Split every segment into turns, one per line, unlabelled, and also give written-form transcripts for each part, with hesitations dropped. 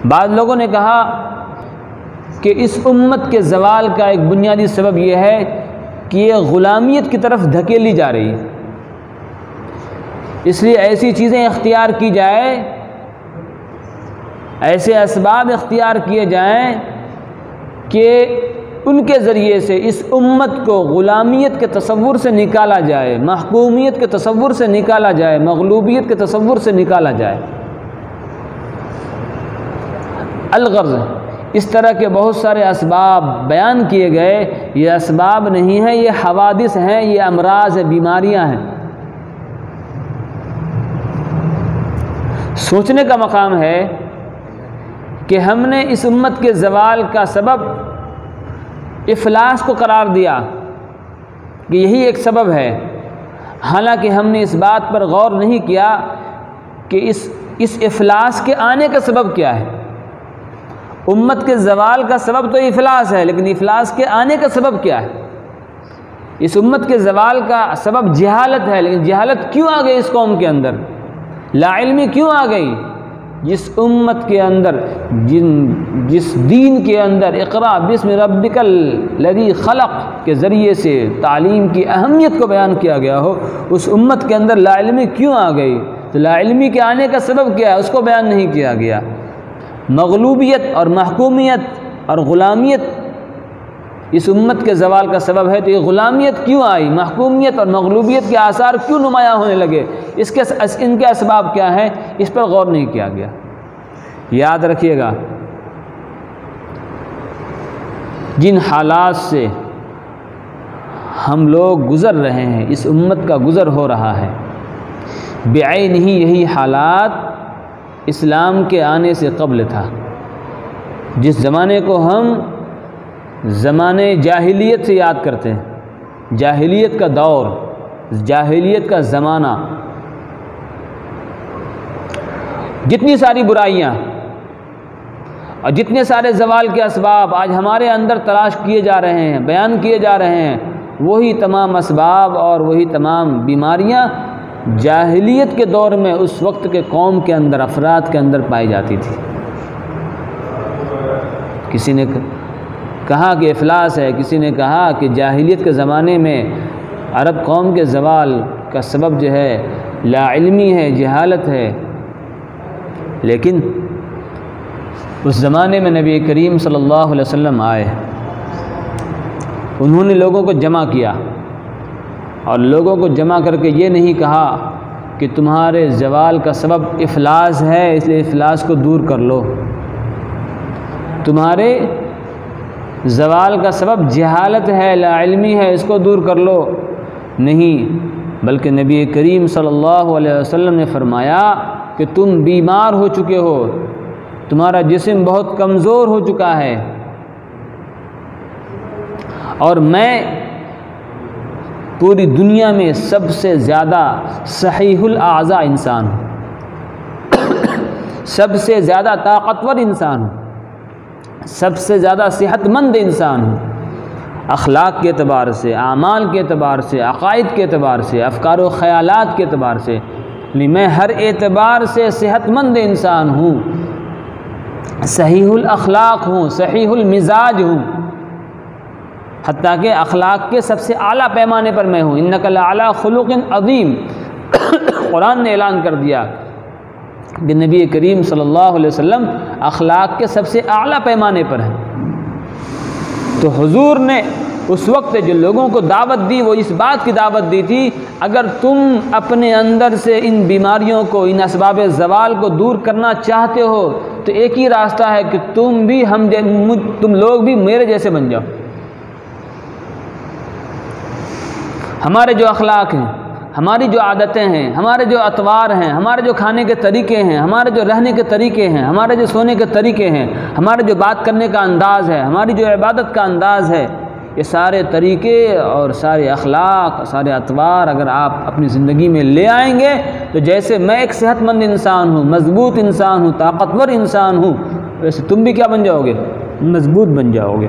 بعض لوگوں نے کہا کہ اس امت کے زوال کا ایک بنیادی سبب یہ ہے کہ یہ غلامیت کی طرف دھکیلی جا رہی ہے، اس لیے ایسی چیزیں اختیار کی جائے، ایسے اسباب اختیار کیے جائیں کہ ان کے ذریعے سے اس امت کو غلامیت کے تصور سے نکالا جائے، محکومیت کے تصور سے نکالا جائے، مغلوبیت کے تصور سے نکالا جائے۔ الغرض اس طرح کے بہت سارے اسباب بیان کیے گئے، یہ اسباب نہیں ہیں، یہ حوادث ہیں، یہ امراض ہیں، بیماریاں ہیں۔ سوچنے کا مقام ہے کہ ہم نے اس امت کے زوال کا سبب افلاس کو قرار دیا کہ یہی ایک سبب ہے، حالانکہ ہم نے اس بات پر غور نہیں کیا کہ اس افلاس کے آنے کا سبب کیا ہے۔ امت کے زوال کا سبب تو افلاس ہے، لیکن افلاس کے آنے کا سبب کیا ہے؟ اس امت کے زوال کا سبب جہالت ہے، لیکن جہالت کیوں آ گئی اس قوم کے اندر؟ لا علمی کیوں آ گئی؟ جس امت کے اندر، جس دین کے اندر اقرا بسم ربک الذی خلق کے ذریعے سے تعلیم کی اہمیت کو بیان کیا گیا ہو، اس امت کے اندر لا علمی کیوں آ گئی؟ تو لا علمی کے آنے کا سبب کیا ہے؟ اس کو بیان نہیں کیا گیا۔ مغلوبیت اور محکومیت اور غلامیت اس امت کے زوال کا سبب ہے، تو یہ غلامیت کیوں آئی؟ محکومیت اور مغلوبیت کے آثار کیوں نمایاں ہونے لگے؟ ان کے اسباب کیا ہیں؟ اس پر غور نہیں کیا گیا۔ یاد رکھیے گا، جن حالات سے ہم لوگ گزر رہے ہیں، اس امت کا گزر ہو رہا ہے، بعین ہی یہی حالات اسلام کے آنے سے قبل تھا۔ جس زمانے کو ہم زمانے جاہلیت سے یاد کرتے ہیں، جاہلیت کا دور، جاہلیت کا زمانہ، جتنی ساری برائیاں اور جتنے سارے زوال کے اسباب آج ہمارے اندر تلاش کیے جا رہے ہیں، بیان کیے جا رہے ہیں، وہی تمام اسباب اور وہی تمام بیماریاں جاہلیت کے دور میں اس وقت کے قوم کے اندر، افراد کے اندر پائی جاتی تھی۔ کسی نے کہا کہ افلاس ہے، کسی نے کہا کہ جاہلیت کے زمانے میں عرب قوم کے زوال کا سبب جو ہے لا علمی ہے، جہالت ہے۔ لیکن اس زمانے میں نبی کریم صلی اللہ علیہ وسلم آئے، انہوں نے لوگوں کو جمع کیا، اور لوگوں کو جمع کر کے یہ نہیں کہا کہ تمہارے زوال کا سبب افلاس ہے، اس لیے افلاس کو دور کر لو، تمہارے زوال کا سبب جہالت ہے، لا علمی ہے، اس کو دور کر لو۔ نہیں، بلکہ نبی کریم صلی اللہ علیہ وسلم نے فرمایا کہ تم بیمار ہو چکے ہو، تمہارا جسم بہت کمزور ہو چکا ہے، اور میں پوری دنیا میں سب سے زیادہ صحیح الاعضاء انسان ہوں، سب سے زیادہ طاقتور انسان ہوں، سب سے زیادہ صحت مند انسان ہوں، اخلاق کے اعتبار سے، اعمال کے اعتبار سے، عقائد کے اعتبار سے، افکار و خیالات کے اعتبار سے، یعنی میں ہر اعتبار سے صحت مند انسان ہوں، صحیح الاخلاق ہوں، صحیح المزاج ہوں، حتیٰ کہ اخلاق کے سب سے اعلیٰ پیمانے پر میں ہوں۔ انک لعلی خلق عظیم، قرآن نے اعلان کر دیا کہ نبی کریم صلی اللہ علیہ وسلم اخلاق کے سب سے اعلیٰ پیمانے پر ہیں۔ تو حضور نے اس وقت جو لوگوں کو دعوت دی، وہ اس بات کی دعوت دی تھی، اگر تم اپنے اندر سے ان بیماریوں کو، ان اسباب زوال کو دور کرنا چاہتے ہو، تو ایک ہی راستہ ہے کہ تم لوگ بھی میرے جیسے بن جاؤ۔ ہمارے جو اخلاق ہیں، ہماری جو عادتیں ہیں، ہمارے جو اطوار ہیں، ہمارے جو کھانے کے طریقے ہیں، ہمارے جو رہنے کے طریقے ہیں، ہمارے جو سونے کے طریقے ہیں، ہمارے جو بات کرنے کا انداز ہے، ہماری جو عبادت کا انداز ہے، یہ سارے طریقے اور سارے اخلاق، سارے اطوار اگر آپ اپنی زندگی میں لے آئیں گے، تو جیسے میں ایک صحت مند انسان ہوں، مضبوط انسان ہوں، طاقتور انسان ہوں، ویسے تم بھی کیا بن جاؤ گے؟ مضبوط بن جاؤ گے۔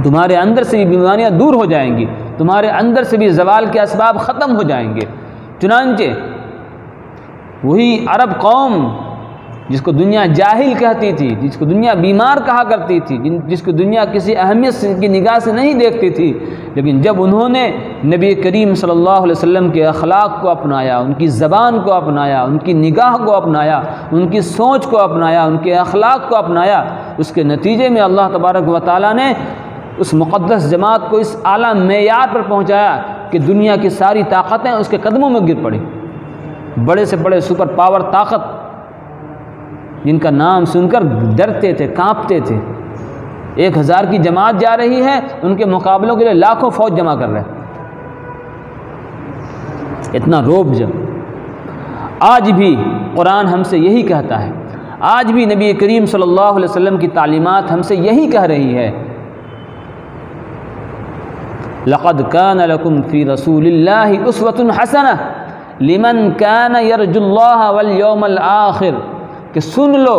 تمہارے اندر سے بھی بیماریاں دور ہو جائیں گی، تمہارے اندر سے بھی زوال کے اسباب ختم ہو جائیں گے۔ چنانچہ وہی عرب قوم جس کو دنیا جاہل کہتی تھی، جس کو دنیا بیمار کہا کرتی تھی، جس کو دنیا کسی اہمیت کی نگاہ سے نہیں دیکھتی تھی، لیکن جب انہوں نے نبی کریم صلی اللہ علیہ وسلم کے اخلاق کو اپنایا، ان کی زبان کو اپنایا، ان کی نگاہ کو اپنایا، ان کی سوچ کو اپنایا، ان کے اخلاق کو اپنایا، اس کے نتیجے میں اللہ تبارک و تعالیٰ نے اس مقدس جماعت کو اس اعلیٰ معیار پر پہنچایا کہ دنیا کی ساری طاقتیں اس کے قدموں میں گر پڑیں۔ بڑے سے بڑے سپر پاور طاقت جن کا نام سن کر ڈرتے تھے، کانپتے تھے، 1000 کی جماعت جا رہی ہے، ان کے مقابلوں کے لیے لاکھوں فوج جمع کر رہے، اتنا روب جب۔ آج بھی قرآن ہم سے یہی کہتا ہے، آج بھی نبی کریم صلی اللہ علیہ وسلم کی تعلیمات ہم سے یہی کہہ رہی ہے، لَقَدْ كَانَ لَكُمْ فِي رَسُولِ اللَّهِ أُسْوَةٌ حَسَنَةٌ لِمَنْ كَانَ يَرْجُو اللَّهَ وَالْيَوْمَ الْآخِرِ، کہ سن لو،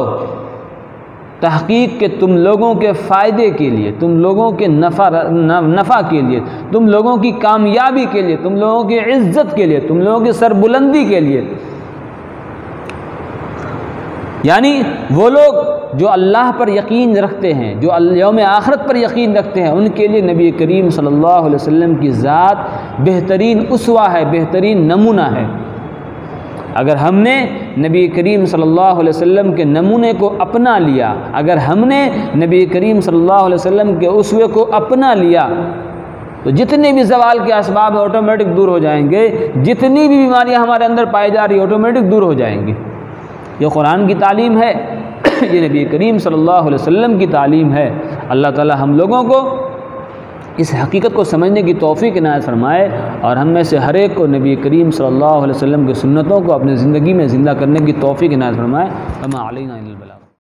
تحقیق کہ تم لوگوں کے فائدے کے لیے، تم لوگوں کے نفع کے لیے، تم لوگوں کی کامیابی کے لیے، تم لوگوں کی عزت کے لیے، تم لوگوں کی سربلندی کے لیے، یعنی وہ لوگ جو اللہ پر یقین رکھتے ہیں، جو یوم آخرت پر یقین رکھتے ہیں، ان کے لیے نبی کریم صلی اللہ علیہ وسلم کی ذات بہترین اسوہ ہے، بہترین نمونہ ہے۔ اگر ہم نے نبی کریم صلی اللہ علیہ وسلم کے نمونے کو اپنا لیا، اگر ہم نے نبی کریم صلی اللہ علیہ وسلم کے اسوے کو اپنا لیا، تو جتنے بھی زوال کے اسباب ہیں آٹومیٹک دور ہو جائیں گے، جتنی بھی بیماریاں ہمارے اندر پائی جا رہی ہیں آٹومیٹک دور ہو جائیں گی۔ یہ قرآن کی تعلیم ہے، یہ نبی کریم صلی اللہ علیہ وسلم کی تعلیم ہے۔ اللہ تعالی ہم لوگوں کو اس حقیقت کو سمجھنے کی توفیق عنایت فرمائے، اور ہم میں سے ہر ایک کو نبی کریم صلی اللہ علیہ وسلم کی سنتوں کو اپنی زندگی میں زندہ کرنے کی توفیق عنایت فرمائے۔ وما علینا الا البلاغ۔